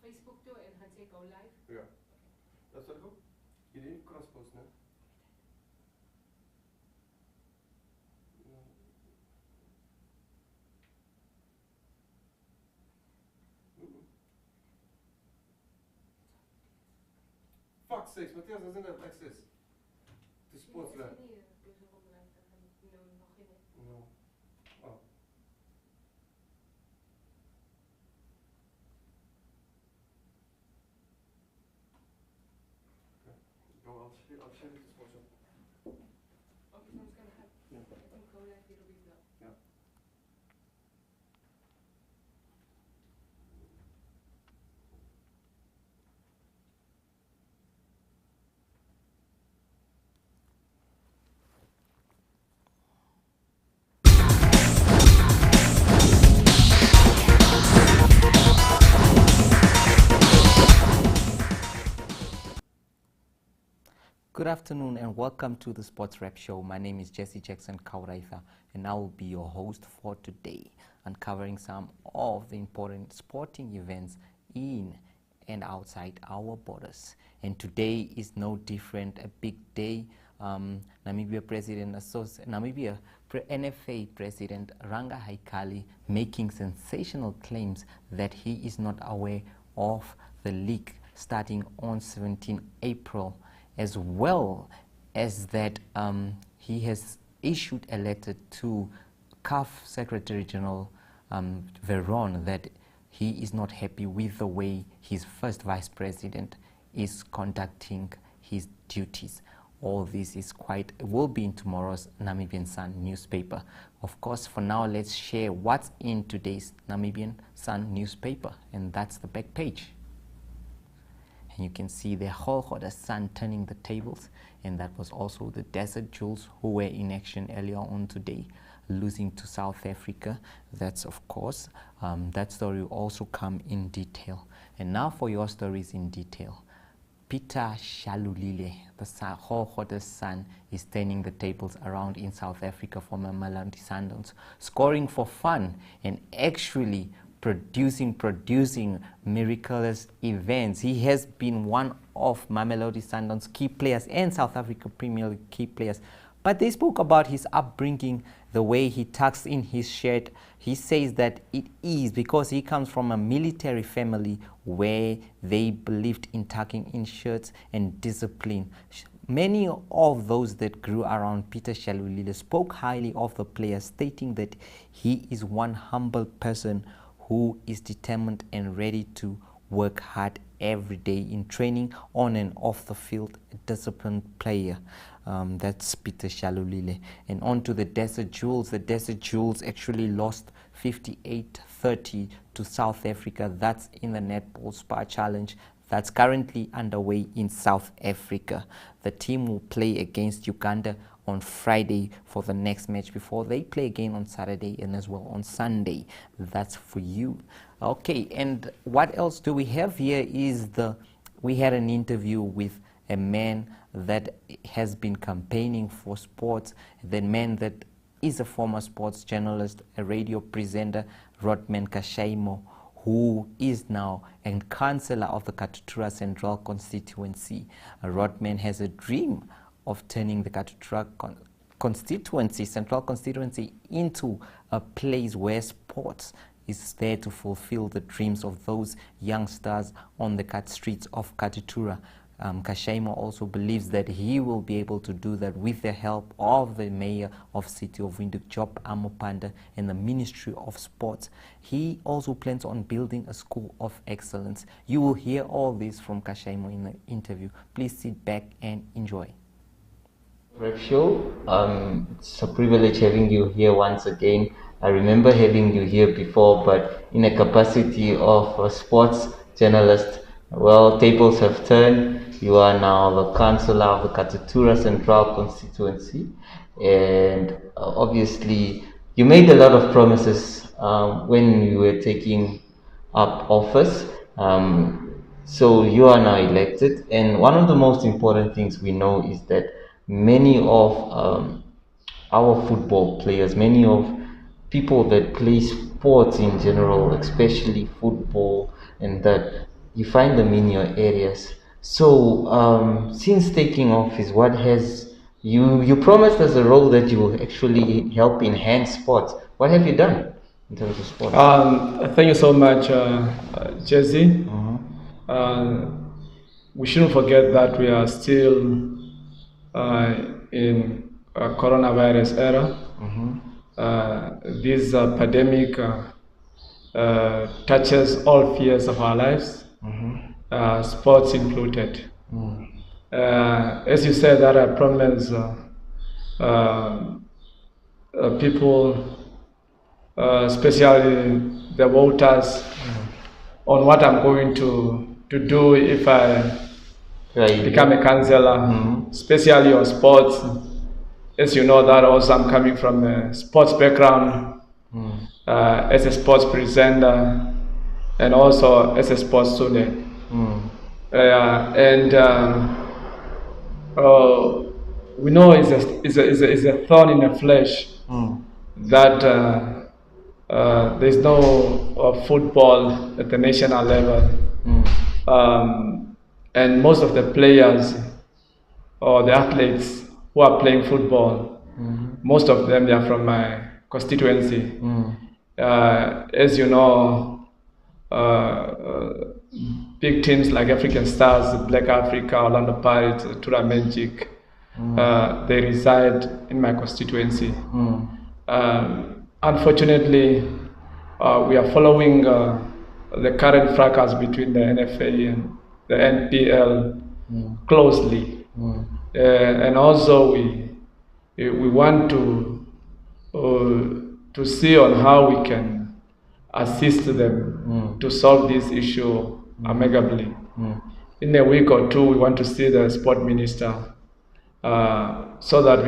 Facebook toe en gaan sê go live? Ja. Dat is goed. Je didn't cross-post, ne? Fuck sakes, Matthias doesn't have access to sports lab. No. Oh. Okay. Go, I'll share it to sports lab. Okay, someone's gonna have go live here with that. Yeah. Good afternoon and welcome to the Sports Rap Show. My name is Jesse Jackson Kauraifa and I will be your host for today, uncovering some of the important sporting events in and outside our borders. And today is no different, a big day. Namibia NFA President Ranga Haikali making sensational claims that he is not aware of the leak starting on 17 April. As well as that he has issued a letter to CAF Secretary General Veron that he is not happy with the way his first vice president is conducting his duties. All this is will be in tomorrow's Namibian Sun newspaper. Of course, for now, let's share what's in today's Namibian Sun newspaper, and that's the back page. And you can see the Rodman Sun turning the tables, and that was also the Desert Jewels who were in action earlier on today, losing to South Africa. That's of course, that story will also come in detail. And now for your stories in detail. Peter Shalulile, the Rodman Sun, is turning the tables around in South Africa for Mamelodi Sundowns, scoring for fun and actually producing miraculous events. He has been one of Mamelodi Sundowns' key players and South Africa Premier League key players. But they spoke about his upbringing, the way he tucks in his shirt. He says that it is because he comes from a military family where they believed in tucking in shirts and discipline. Many of those that grew around Peter Shalulile spoke highly of the player, stating that he is one humble person who is determined and ready to work hard every day in training, on and off the field, a disciplined player. That's Peter Shalulile. And on to the Desert Jewels. The Desert Jewels actually lost 58-30 to South Africa. That's in the Netball Spa Challenge that's currently underway in South Africa. The team will play against Uganda on Friday for the next match before they play again on Saturday and as well on Sunday. That's for you. Okay, and what else do we have here is we had an interview with a man that has been campaigning for sports, the man that is a former sports journalist, a radio presenter, Rodman Katjaimo, who is now a councillor of the Katutura Central constituency. Rodman has a dream of turning the Katutura Central constituency into a place where sports is there to fulfill the dreams of those youngsters on the streets of Katutura. Katjaimo also believes that he will be able to do that with the help of the mayor of City of Windhoek, Job Amupanda, and the Ministry of Sports. He also plans on building a school of excellence. You will hear all this from Katjaimo in the interview. Please sit back and enjoy. Rap Show, it's a privilege having you here once again. I remember having you here before, but in a capacity of a sports journalist. Well, tables have turned. You are now the councillor of the Katutura Central constituency, and obviously you made a lot of promises when you were taking up office. So you are now elected, and one of the most important things we know is that many of our football players, many of people that play sports in general, especially football, and that you find them in your areas. So since taking office, what has you promised us a role that you will actually help enhance sports. What have you done in terms of sports? Thank you so much, Jesse. Mm-hmm. We shouldn't forget that we are still in a coronavirus era. Mm-hmm. This pandemic touches all spheres of our lives, Mm-hmm. sports included. Mm. As you said, that I promise people, especially the voters, on what I'm going to do if I become a councillor, especially on sports. As you know, that also I'm coming from a sports background, as a sports presenter, and also as a sports student. We know it's a thorn in the flesh that there's no football at the national level, and most of the players or the athletes who are playing football, most of them they are from my constituency. As you know, big teams like African Stars, Black Africa, Orlando Pirates, Katutura Central, they reside in my constituency. Unfortunately, we are following the current fracas between the NFA and the NPL closely, and also we want to see on how we can assist them to solve this issue amicably. In a week or two, we want to see the sport minister so that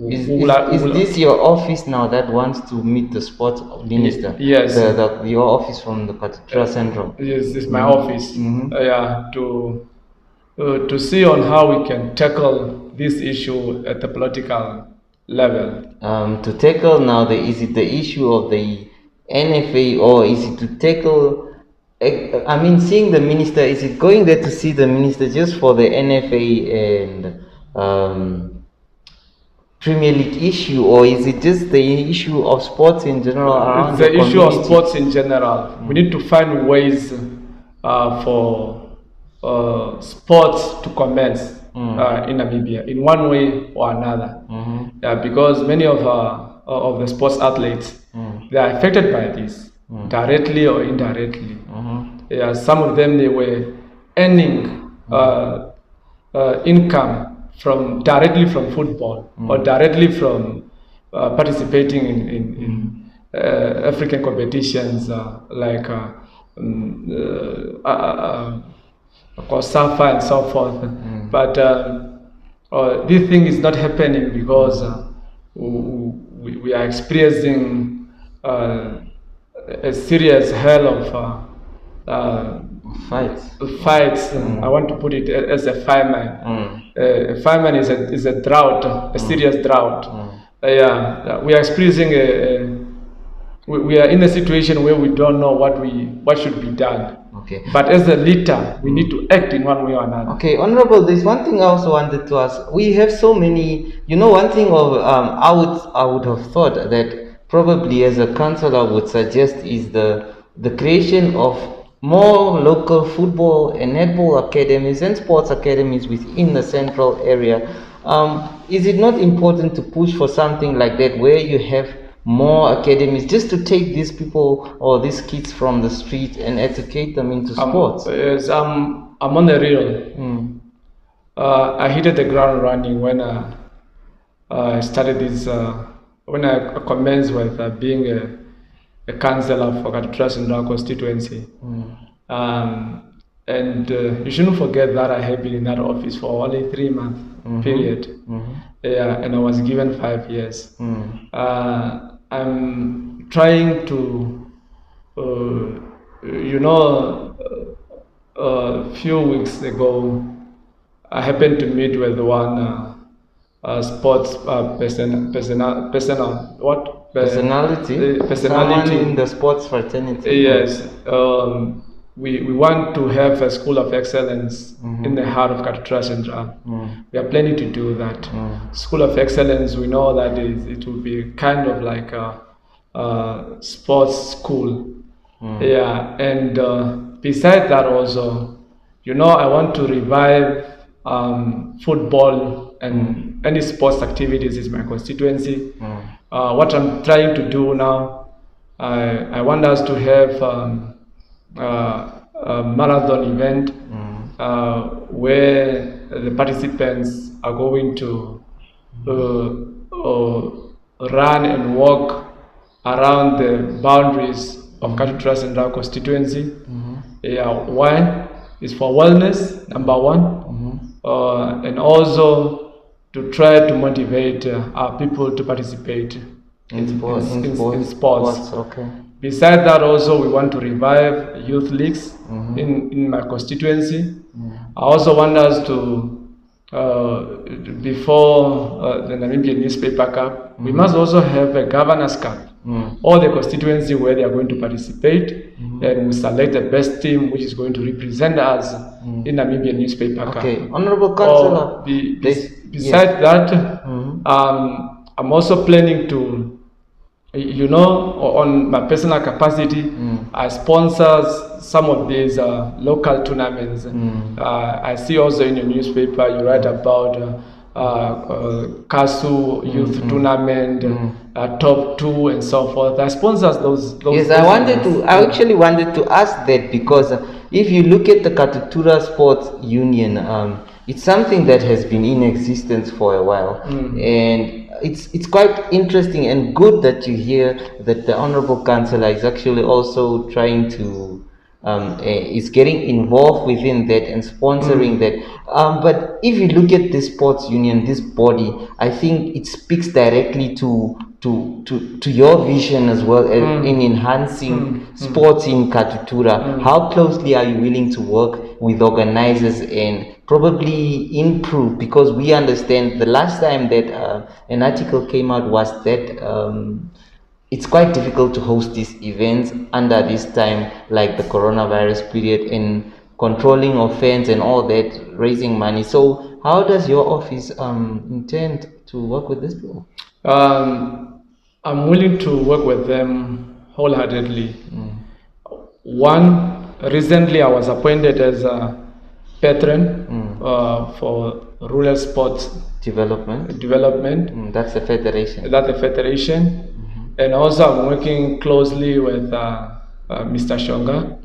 Is this your office now that wants to meet the sports minister? Yes. Your office from the Katutura Central? Yes, this is my office. To see on how we can tackle this issue at the political level. To tackle now, is it the issue of the NFA, or is it to tackle, I mean, seeing the minister, is it going there to see the minister just for the NFA and Premier League issue, or is it just the issue of sports in general around the issue of sports in general? We need to find ways for sports to commence in Namibia in one way or another. Because many of the sports athletes, they are affected by this, directly or indirectly. Some of them, they were earning income directly from football or directly from participating in African competitions like COSAFA and so forth. But this thing is not happening because we are experiencing a serious hell of fights. I want to put it as a fireman. A fireman is a drought, a serious drought. We are experiencing we are in a situation where we don't know what should be done. Okay. But as a leader, we need to act in one way or another. Okay, Honorable, there's one thing I also wanted to ask. We have so many, one thing of I would have thought that probably as a councillor would suggest is the creation of more local football and netball academies and sports academies within the central area. Is it not important to push for something like that, where you have more academies, just to take these people or these kids from the street and educate them into sports? Yes, I'm on the real. I hit the ground running when I started this. When I commenced with being a councillor for Katutura Central constituency. And you shouldn't forget that I have been in that office for only 3 months period. And I was given 5 years. I'm trying to, a few weeks ago, I happened to meet with one sports personality. Someone in the sports fraternity. Yes. we want to have a school of excellence in the heart of Katutura Central. We are planning to do that. School of excellence, we know that it will be kind of like a sports school. Yeah, and besides that also, you know, I want to revive football and any sports activities in my constituency. What I'm trying to do now, I want us to have a marathon event where the participants are going to run and walk around the boundaries of Katutura Central constituency. Yeah, why? It's for wellness, number one, and also to try to motivate our people to participate in sports. Okay. Besides that, also we want to revive youth leagues in my constituency. I also want us to, before the Namibian Newspaper Cup, we must also have a Governors Cup. All the constituency where they are going to participate, and we select the best team which is going to represent us in Namibian Newspaper Cup. Okay, Honorable Councillor. Besides that, I'm also planning to, you know, on my personal capacity, I sponsor some of these local tournaments. I see also in your newspaper you write about Kasu Youth Tournament, Top 2 and so forth. I sponsor those Yes, I actually wanted to ask that, because if you look at the Katutura Sports Union, it's something that has been in existence for a while, and it's quite interesting and good that you hear that the Honorable Councillor is actually also trying to is getting involved within that and sponsoring that. But if you look at this sports union, this body, I think it speaks directly to your vision as well as in enhancing sports in Katutura. How closely are you willing to work with organizers and probably improve? Because we understand the last time that an article came out was that it's quite difficult to host these events under this time, like the coronavirus period, and controlling of fans and all that, raising money. So how does your office intend to work with these people? I'm willing to work with them wholeheartedly. One, recently I was appointed as a patron for rural sports development. That's the federation. That's the federation. And also I'm working closely with Mr. Shonga,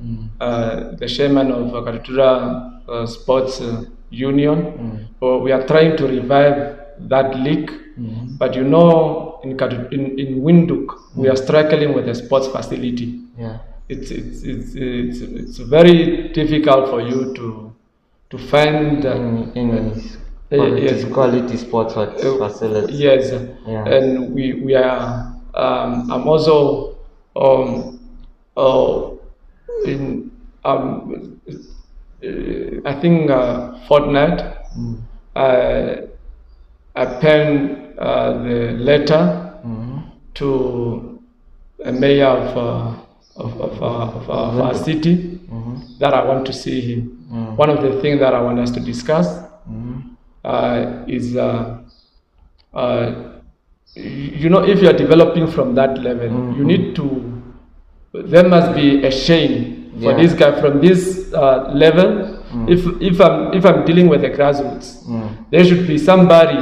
the chairman of Katutura Sports Union. We are trying to revive that league, but you know, in Windhoek, we are struggling with a sports facility. Yeah. It's very difficult for you to find quality sports facilities. Yes, yeah. And we are. I'm also in I think fortnight. I penned the letter to a mayor of our city that I want to see him. One of the things that I want us to discuss is you know, if you are developing from that level, you need to, there must be a shame for this guy from this level. If I'm dealing with the grassroots, there should be somebody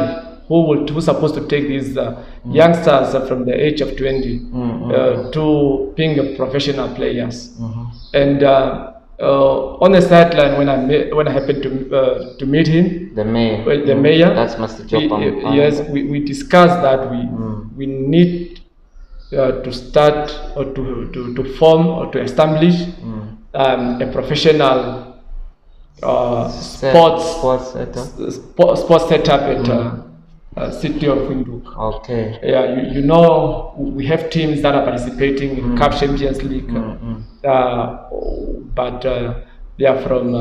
who's supposed to take these youngsters from the age of 20 to being a professional players. And on the sideline, when I happened to meet him, the mayor, that's Mr. Job. Yes, we discussed that we need to start or to form or to establish a professional sports setup at city of Windhoek. Okay. Yeah, you know, we have teams that are participating in Caption League, but they are from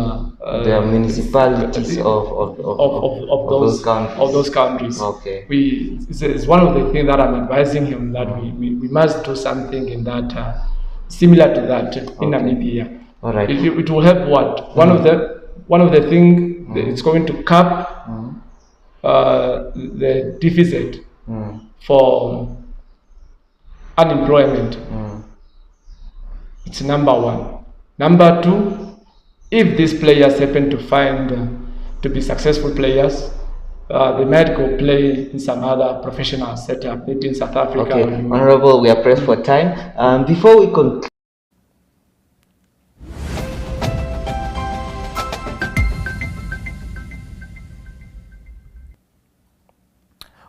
they are municipalities of those countries. Okay. It's one of the things that I'm advising him, that we must do something in that similar to that in Namibia. All right. It will help what? One of the things it's going to cap the deficit for unemployment. It's number one. Number two, if these players happen to find to be successful players, they might go play in some other professional setup, maybe in South Africa. Okay, Honorable, we are pressed for time. Before we conclude,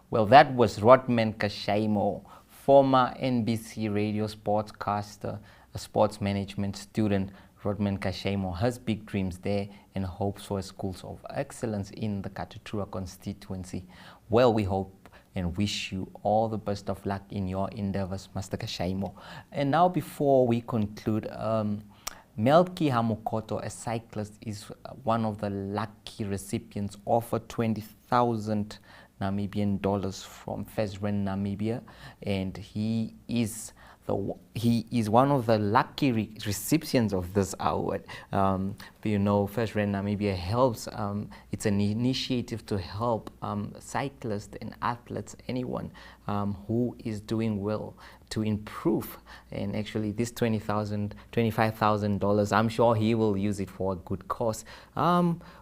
well, that was Rodman Katjaimo, former NBC radio sportscaster, a sports management student. Rodman Katjaimo has big dreams there and hopes for schools of excellence in the Katutura constituency. Well, we hope and wish you all the best of luck in your endeavors, Master Katjaimo. And now, before we conclude, Melky Hamukoto, a cyclist, is one of the lucky recipients of a 20,000 Namibian dollars from Fesren, Namibia, and he is one of the lucky recipients of this award. You know, Fesren Namibia helps. It's an initiative to help cyclists and athletes, anyone who is doing well, to improve. And actually, this $25,000, I'm sure he will use it for a good cause.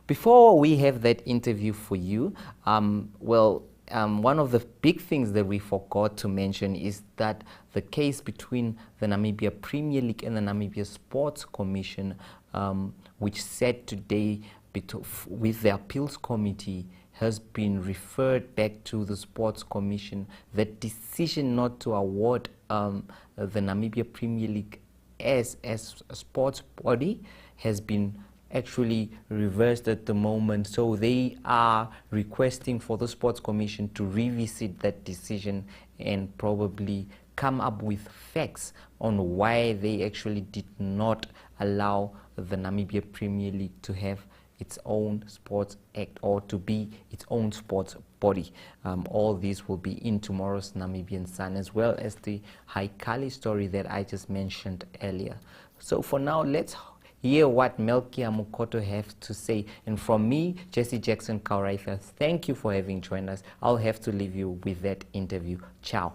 Before we have that interview for you, one of the big things that we forgot to mention is that the case between the Namibia Premier League and the Namibia Sports Commission, which sat today with the appeals committee, has been referred back to the Sports Commission. The decision not to award the Namibia Premier League as a sports body has been actually reversed at the moment. So they are requesting for the Sports Commission to revisit that decision and probably come up with facts on why they actually did not allow the Namibia Premier League to have its own sports act or to be its own sports body. All these will be in tomorrow's Namibian Sun, as well as the Haikali story that I just mentioned earlier. So for now, let's hear what Melky Hamukoto has to say. And from me, Jesse Jackson Kauraitha, thank you for having joined us. I'll have to leave you with that interview. Ciao.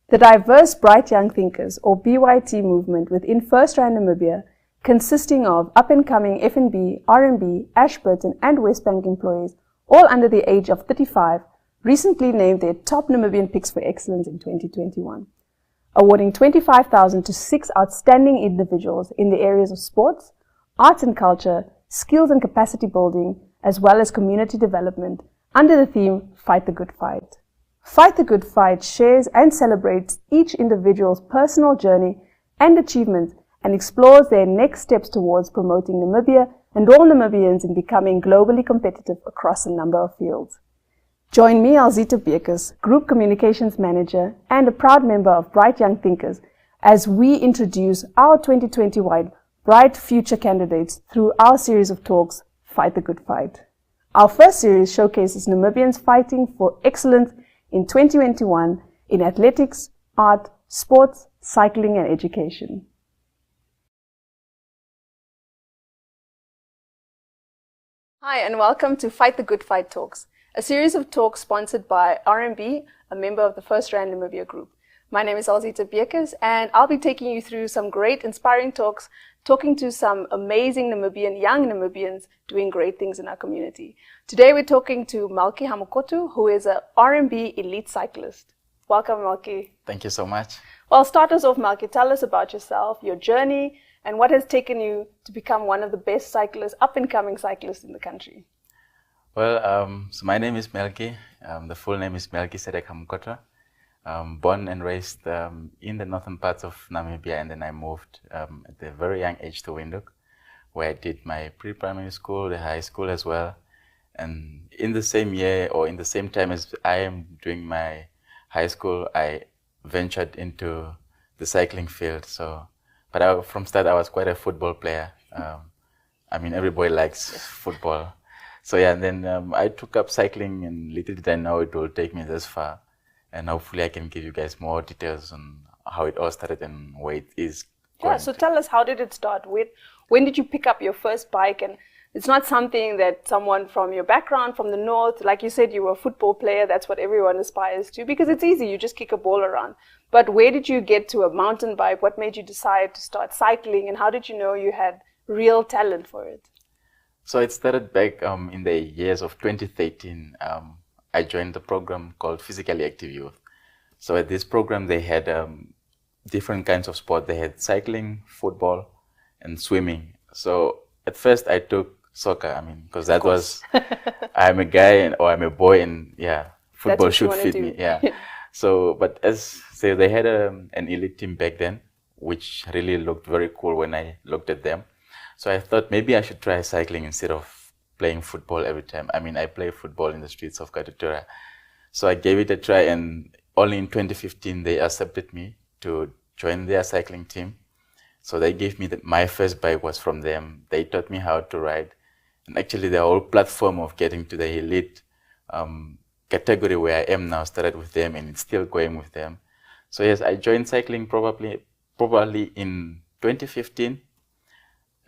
The diverse Bright Young Thinkers, or BYT movement within First Rand Namibia, consisting of up-and-coming F&B, R&B, Ashburton and Westbank employees, all under the age of 35, recently named their top Namibian picks for excellence in 2021, awarding $25,000 to 6 outstanding individuals in the areas of sports, arts and culture, skills and capacity building, as well as community development, under the theme Fight the Good Fight. Fight the Good Fight shares and celebrates each individual's personal journey and achievements and explores their next steps towards promoting Namibia and all Namibians in becoming globally competitive across a number of fields. Join me, Alzita Bekes, Group Communications Manager and a proud member of Bright Young Thinkers, as we introduce our 2021 Bright Future candidates through our series of talks, Fight the Good Fight. Our first series showcases Namibians fighting for excellence in 2021 in athletics, art, sports, cycling and education. Hi and welcome to Fight the Good Fight Talks, a series of talks sponsored by R&B, a member of the First Rand Namibia Group. My name is Alzita Bekes and I'll be taking you through some great inspiring talks, talking to some amazing young Namibians doing great things in our community. Today we're talking to Melky Hamukoto, who is a R&B elite cyclist. Welcome, Melky. Thank you so much. Well, start us off, Melky. Tell us about yourself, your journey, and what has taken you to become one of the best cyclists, up-and-coming cyclists in the country. Well, so my name is Melky. The full name is Melky Sedek Hamukoto. Born and raised in the northern parts of Namibia, and then I moved at a very young age to Windhoek, where I did my pre-primary school, the high school as well. And in the same year, or in the same time as I am doing my high school, I ventured into the cycling field. So, but from start, I was quite a football player. I mean, every boy likes football. So yeah, and then I took up cycling, and little did I know it will take me this far. and hopefully I can give you guys more details on how it all started and where it is going. Yeah, so tell us, how did it start? When did you pick up your first bike? And it's not something that someone from your background, from the north, like you said, you were a football player, that's what everyone aspires to, because it's easy, you just kick a ball around. But where did you get to a mountain bike? What made you decide to start cycling? And how did you know you had real talent for it? So it started back in the years of 2013. I joined a program called Physically Active Youth. So at this program, they had different kinds of sport. They had cycling, football, and swimming. So at first I took soccer, because that was, I'm a guy or I'm a boy, and yeah, football should fit me. Yeah. So, but they had an elite team back then, which really looked very cool when I looked at them. So I thought maybe I should try cycling instead of playing football every time. I play football in the streets of Katutura. So I gave it a try, and only in 2015 they accepted me to join their cycling team. So they gave me my first bike was from them. They taught me how to ride. And actually the whole platform of getting to the elite category where I am now started with them, and it's still going with them. So yes, I joined cycling probably in 2015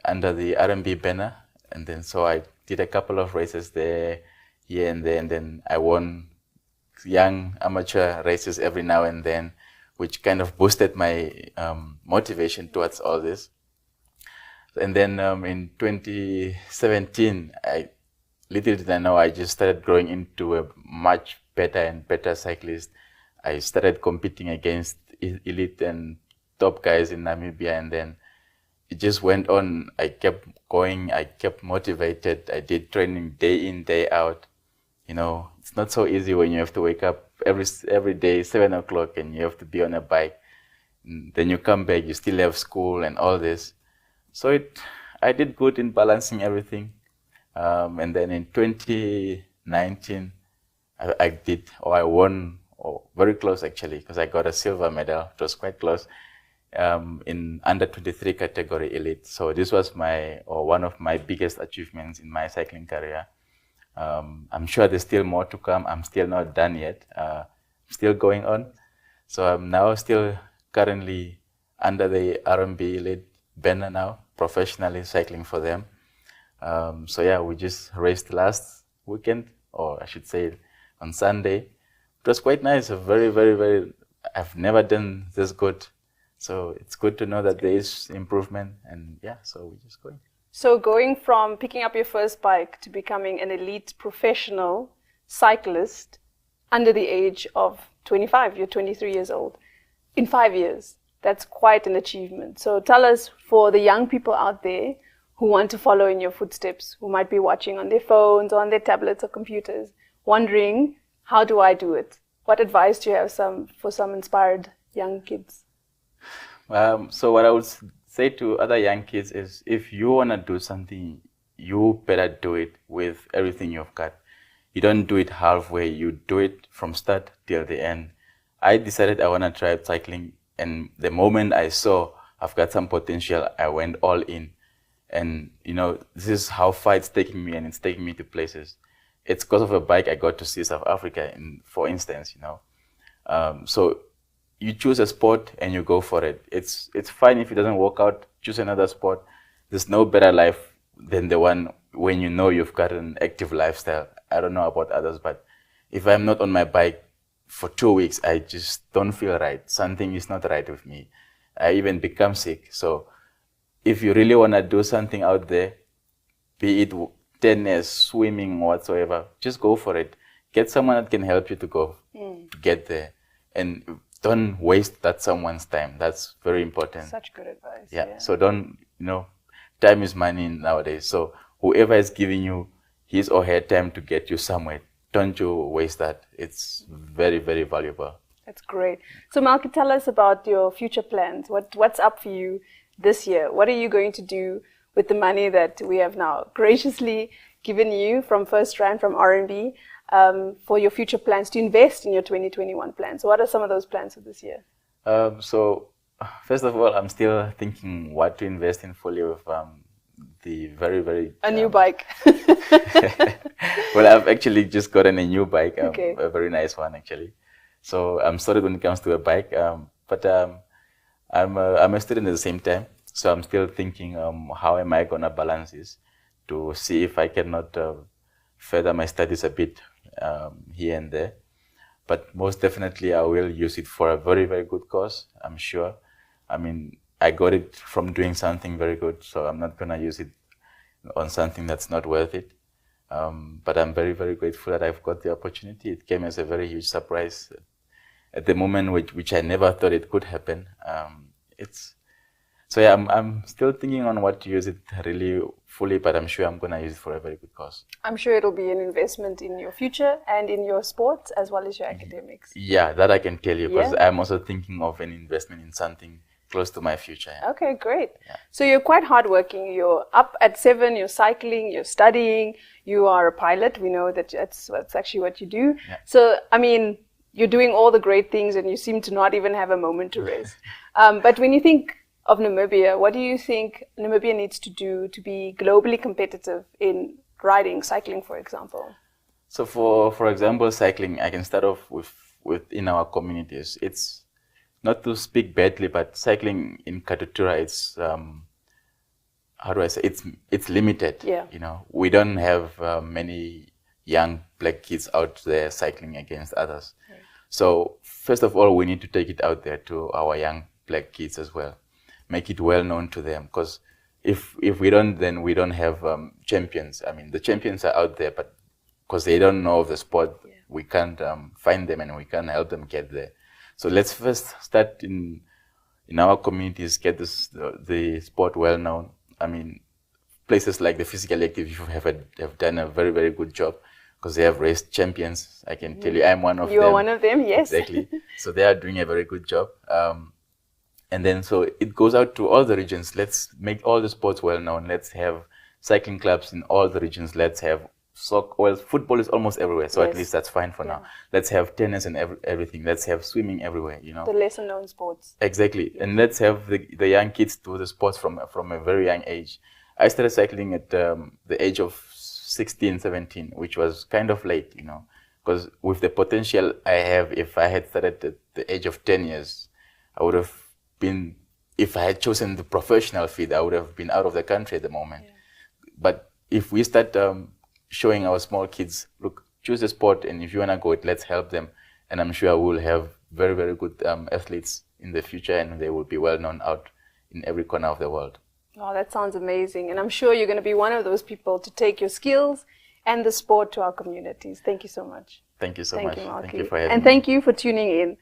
under the R&B banner. And then so I did a couple of races there, here and there, and then I won young amateur races every now and then, which kind of boosted my motivation towards all this. And then in 2017, little did I know, I just started growing into a much better and better cyclist. I started competing against elite and top guys in Namibia, and then it just went on. I kept going, I kept motivated. I did training day in, day out. It's not so easy when you have to wake up every day, 7 o'clock, and you have to be on a bike. And then you come back, you still have school and all this. So I did good in balancing everything. And then in 2019, I won, very close actually, because I got a silver medal. It was quite close. In under 23 category elite. So this was one of my biggest achievements in my cycling career. I'm sure there's still more to come. I'm still not done yet. Still going on. So I'm now still currently under the R&B elite banner now, professionally cycling for them. So yeah, we just raced last weekend, or I should say on Sunday. It was quite nice. Very, very, very, I've never done this good. So it's good to know that there is improvement, and yeah, so we're just going. So going from picking up your first bike to becoming an elite professional cyclist under the age of 25, you're 23 years old, in 5 years, that's quite an achievement. So tell us, for the young people out there who want to follow in your footsteps, who might be watching on their phones or on their tablets or computers, wondering, how do I do it? What advice do you have for some inspired young kids? So what I would say to other young kids is, if you want to do something, you better do it with everything you've got. You don't do it halfway, you do it from start till the end. I decided I want to try cycling, and the moment I saw I've got some potential, I went all in. And this is how far it's taking me, and it's taking me to places. It's because of a bike I got to see South Africa, for instance, So you choose a sport and you go for it. It's fine if it doesn't work out, choose another sport. There's no better life than the one when you've got an active lifestyle. I don't know about others, but if I'm not on my bike for 2 weeks, I just don't feel right. Something is not right with me. I even become sick. So if you really want to do something out there, be it tennis, swimming, whatsoever, just go for it. Get someone that can help you to get there. And don't waste that someone's time. That's very important. Such good advice. Yeah. So don't, time is money nowadays. So whoever is giving you his or her time to get you somewhere, don't you waste that. It's very, very valuable. That's great. So Malky, tell us about your future plans. What's up for you this year? What are you going to do with the money that we have now graciously given you from First Rand, from R&B? For your future plans to invest in your 2021 plans. So what are some of those plans for this year? So first of all, I'm still thinking what to invest in fully with the very, very... A new bike. Well, I've actually just gotten a new bike, Okay. A very nice one actually. So I'm sorry when it comes to a bike, but I'm a student at the same time. So I'm still thinking, how am I gonna balance this to see if I cannot further my studies a bit here and there. But most definitely I will use it for a very, very good cause, I'm sure. I mean, I got it from doing something very good, so I'm not gonna use it on something that's not worth it. But I'm very, very grateful that I've got the opportunity. It came as a very huge surprise at the moment, which I never thought it could happen. So yeah, I'm still thinking on what to use it really fully, but I'm sure I'm gonna use it for a very good cause. I'm sure it'll be an investment in your future and in your sports as well as your academics. Yeah, that I can tell you, because Yeah. I'm also thinking of an investment in something close to my future. Yeah. Okay, great. Yeah. So you're quite hardworking. You're up at 7, you're cycling, you're studying, you are a pilot. We know that that's actually what you do. Yeah. So, I mean, you're doing all the great things and you seem to not even have a moment to rest. But when you think of Namibia, what do you think Namibia needs to do to be globally competitive in riding, cycling, for example? So for example, cycling, I can start off with in our communities. It's not to speak badly, but cycling in Katutura, it's how do I say? It's limited. Yeah. You know, we don't have many young black kids out there cycling against others. Right. So first of all, we need to take it out there to our young black kids as well. Make it well known to them, because if we don't, then we don't have champions. I mean, the champions are out there, but because they don't know of the sport, yeah, we can't find them and we can't help them get there. So let's first start in our communities, get the sport well known. I mean, places like the Physically Active have done a very, very good job, because they have raised champions. I can tell you, I'm one of them. You are one of them, yes. Exactly. So they are doing a very good job. And then so it goes out to all the regions. Let's make all the sports well known. Let's have cycling clubs in all the regions. Let's have soccer. Well, football is almost everywhere, so yes, at least that's fine for now. Let's have tennis and everything. Let's have swimming everywhere, you know. The lesser known sports. Exactly. And let's have the young kids do the sports from a very young age. I started cycling at the age of 16, 17, which was kind of late, you know, because with the potential I have, if I had started at the age of 10 years, I would have been, if I had chosen the professional field, I would have been out of the country at the moment. Yeah. But if we start showing our small kids, look, choose a sport, and if you want to go it, let's help them. And I'm sure we'll have very, very good athletes in the future, and they will be well known out in every corner of the world. Oh, that sounds amazing. And I'm sure you're going to be one of those people to take your skills and the sport to our communities. Thank you so much. Thank you so much. Thank you for having me. And thank you for tuning in.